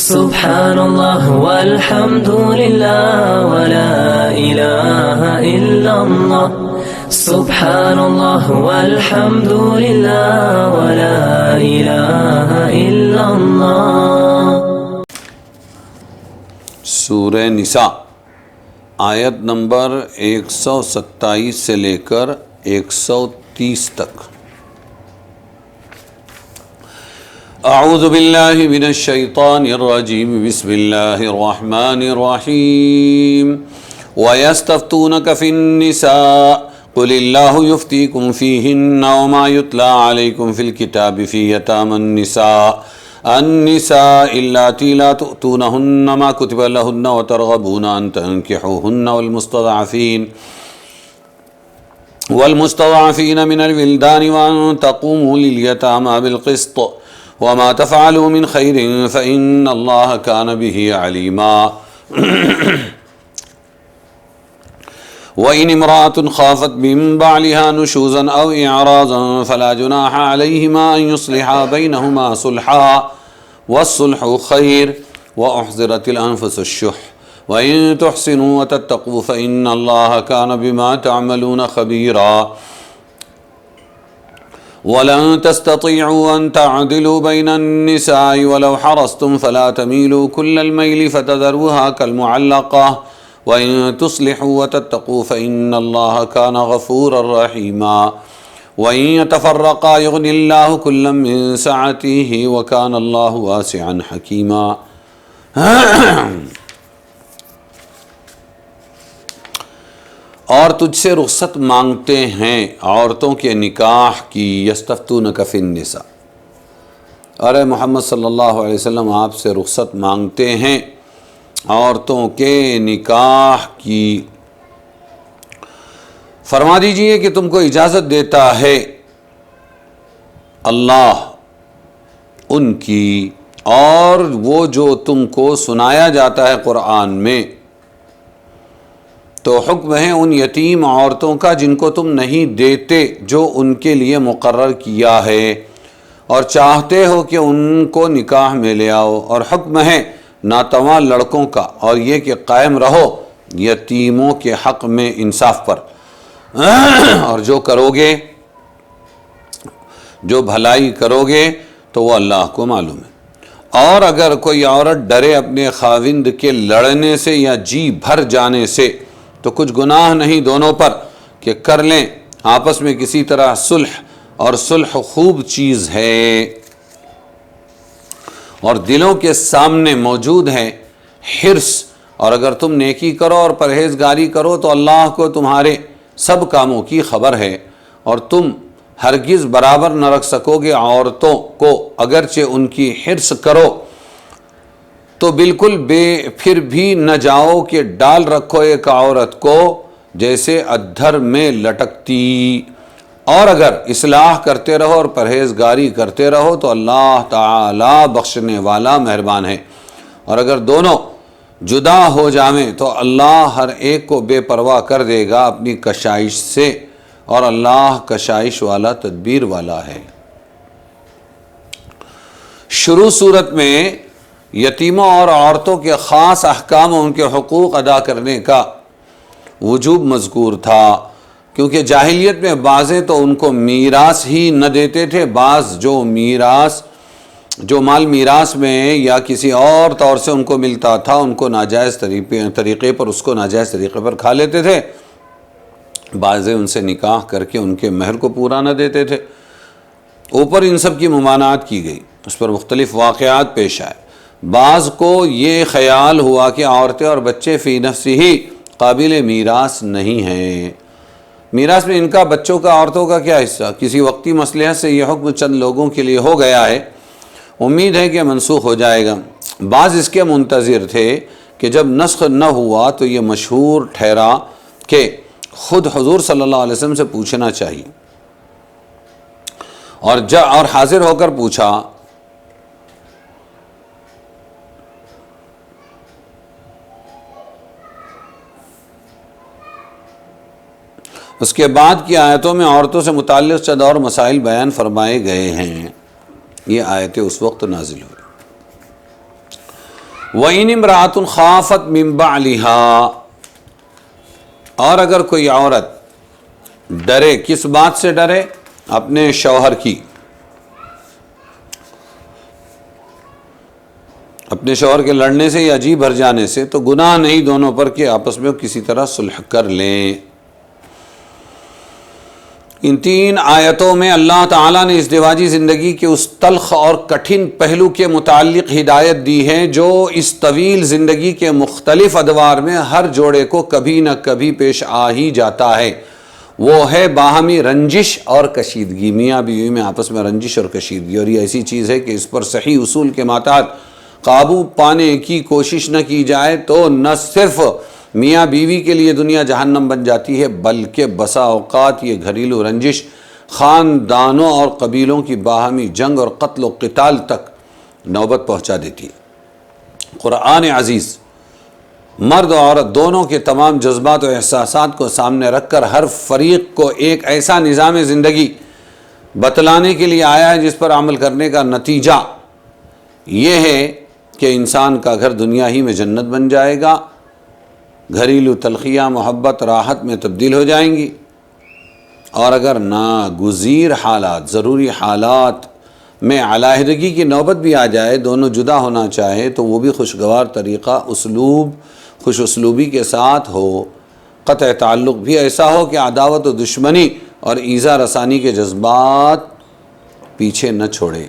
سبحان اللہ والحمد للہ ولا الہ الا اللہ سبحان اللہ والحمد للہ ولا الہ الا اللہ۔ سورہ نساء آیت نمبر 127 سے لے کر 130 تک۔ اعوذ باللہ من الشیطان الرجیم، بسم اللہ الرحمن الرحیم۔ وَيَسْتَفْتُونَكَ فِي النِّسَاءِ قُلِ اللَّهُ يُفْتِيكُمْ فِيهِنَّ وَمَا يُتْلَى عَلَيْكُمْ فِي الْكِتَابِ فِي يَتَامَى النِّسَاءِ اللَّاتِي لَا تُؤْتُونَهُنَّ مَا كُتِبَ لَهُنَّ وَتَرْغَبُونَ أَن تَنكِحُوهُنَّ والمستضعفين من الولدان وأن تقوموا لليتامى بالقسط وما تفعلوا من خير فإن الله كان به عليما۔ وإن امرأة خافت من بعلها نشوزا أو إعراضا فلا جناح عليهما أن يصلحا بينهما صلحا والصلح خير وأحضرت الأنفس الشح وَإِن تُحْسِنُوا وَتَتَّقُوا فَإِنَّ اللَّهَ كَانَ بِمَا تَعْمَلُونَ خَبِيرًا۔ وَلَن تَسْتَطِيعُوا أَن تَعْدِلُوا بَيْنَ النِّسَاءِ وَلَوْ حَرَصْتُمْ فَلَا تَمِيلُوا كُلَّ الْمَيْلِ فَتَذَرُوهَا كَالْمُعَلَّقَةِ وَإِن تُصْلِحُوا وَتَتَّقُوا فَإِنَّ اللَّهَ كَانَ غَفُورًا رَّحِيمًا۔ وَإِن يَتَفَرَّقَا يُغْنِ اللَّهُ كُلًّا مِّن سَعَتِهِ وَكَانَ اللَّهُ وَاسِعًا حَكِيمًا۔ اور تجھ سے رخصت مانگتے ہیں عورتوں کے نکاح کی، یستفتونک فی النساء، اور اے محمد صلی اللہ علیہ وسلم آپ سے رخصت مانگتے ہیں عورتوں کے نکاح کی۔ فرما دیجئے کہ تم کو اجازت دیتا ہے اللہ ان کی، اور وہ جو تم کو سنایا جاتا ہے قرآن میں تو حکم ہے ان یتیم عورتوں کا جن کو تم نہیں دیتے، جو ان کے لیے مقرر کیا ہے، اور چاہتے ہو کہ ان کو نکاح میں لے آؤ، اور حکم ہے ناتواں لڑکوں کا، اور یہ کہ قائم رہو یتیموں کے حق میں انصاف پر، اور جو کرو گے، جو بھلائی کرو گے تو وہ اللہ کو معلوم ہے۔ اور اگر کوئی عورت ڈرے اپنے خاوند کے لڑنے سے یا جی بھر جانے سے تو کچھ گناہ نہیں دونوں پر کہ کر لیں آپس میں کسی طرح صلح، اور صلح خوب چیز ہے، اور دلوں کے سامنے موجود ہے حرص، اور اگر تم نیکی کرو اور پرہیزگاری کرو تو اللہ کو تمہارے سب کاموں کی خبر ہے، اور تم ہرگز برابر نہ رکھ سکو گے عورتوں کو، اگرچہ ان کی حرص کرو تو بالکل پھر بھی نہ جاؤ کہ ڈال رکھو ایک عورت کو جیسے ادھر میں لٹکتی، اور اگر اصلاح کرتے رہو اور پرہیزگاری کرتے رہو تو اللہ تعالی بخشنے والا مہربان ہے۔ اور اگر دونوں جدا ہو جائیں تو اللہ ہر ایک کو بے پرواہ کر دے گا اپنی کشائش سے، اور اللہ کشائش والا تدبیر والا ہے۔ شروع صورت میں یتیموں اور عورتوں کے خاص احکام و ان کے حقوق ادا کرنے کا وجوب مذکور تھا، کیونکہ جاہلیت میں بعضیں تو ان کو میراث ہی نہ دیتے تھے، بعض جو مال میراث میں یا کسی اور طور سے ان کو ملتا تھا ان کو ناجائز طریقے پر کھا لیتے تھے، بعضیں ان سے نکاح کر کے ان کے مہر کو پورا نہ دیتے تھے۔ اوپر ان سب کی ممانعت کی گئی، اس پر مختلف واقعات پیش آئے۔ بعض کو یہ خیال ہوا کہ عورتیں اور بچے فی نفس ہی قابل میراث نہیں ہیں، میراث میں ان کا، بچوں کا، عورتوں کا کیا حصہ، کسی وقتی مصلحت سے یہ حکم چند لوگوں کے لیے ہو گیا ہے، امید ہے کہ منسوخ ہو جائے گا۔ بعض اس کے منتظر تھے کہ جب نسخ نہ ہوا تو یہ مشہور ٹھہرا کہ خود حضور صلی اللہ علیہ وسلم سے پوچھنا چاہیے، اور حاضر ہو کر پوچھا۔ اس کے بعد کی آیتوں میں عورتوں سے متعلق چند اور مسائل بیان فرمائے گئے ہیں۔ یہ آیتیں اس وقت نازل ہوئی۔ وَإِنِ امْرَأَةٌ خَافَتْ مِنْ بَعْلِهَا، اور اگر کوئی عورت ڈرے، کس بات سے ڈرے؟ اپنے شوہر کی، اپنے شوہر کے لڑنے سے یا جی بھر جانے سے، تو گناہ نہیں دونوں پر کہ آپس میں کسی طرح صلح کر لیں۔ ان تین آیتوں میں اللہ تعالیٰ نے ازدواجی زندگی کے اس تلخ اور کٹھن پہلو کے متعلق ہدایت دی ہے جو اس طویل زندگی کے مختلف ادوار میں ہر جوڑے کو کبھی نہ کبھی پیش آ ہی جاتا ہے۔ وہ ہے باہمی رنجش اور کشیدگی، میاں بیوی میں آپس میں رنجش اور کشیدگی، اور یہ ایسی چیز ہے کہ اس پر صحیح اصول کے ماتحت قابو پانے کی کوشش نہ کی جائے تو نہ صرف میاں بیوی کے لیے دنیا جہنم بن جاتی ہے، بلکہ بسا اوقات یہ گھریلو رنجش خاندانوں اور قبیلوں کی باہمی جنگ اور قتل و قتال تک نوبت پہنچا دیتی ہے۔ قرآن عزیز مرد و عورت دونوں کے تمام جذبات و احساسات کو سامنے رکھ کر ہر فریق کو ایک ایسا نظام زندگی بتلانے کے لیے آیا ہے جس پر عمل کرنے کا نتیجہ یہ ہے کہ انسان کا گھر دنیا ہی میں جنت بن جائے گا، گھریلو تلخیاں محبت راحت میں تبدیل ہو جائیں گی، اور اگر ناگزیر حالات، ضروری حالات میں علیحدگی کی نوبت بھی آ جائے، دونوں جدا ہونا چاہے، تو وہ بھی خوشگوار طریقہ خوش اسلوبی کے ساتھ ہو، قطع تعلق بھی ایسا ہو کہ عداوت و دشمنی اور ایذا رسانی کے جذبات پیچھے نہ چھوڑے۔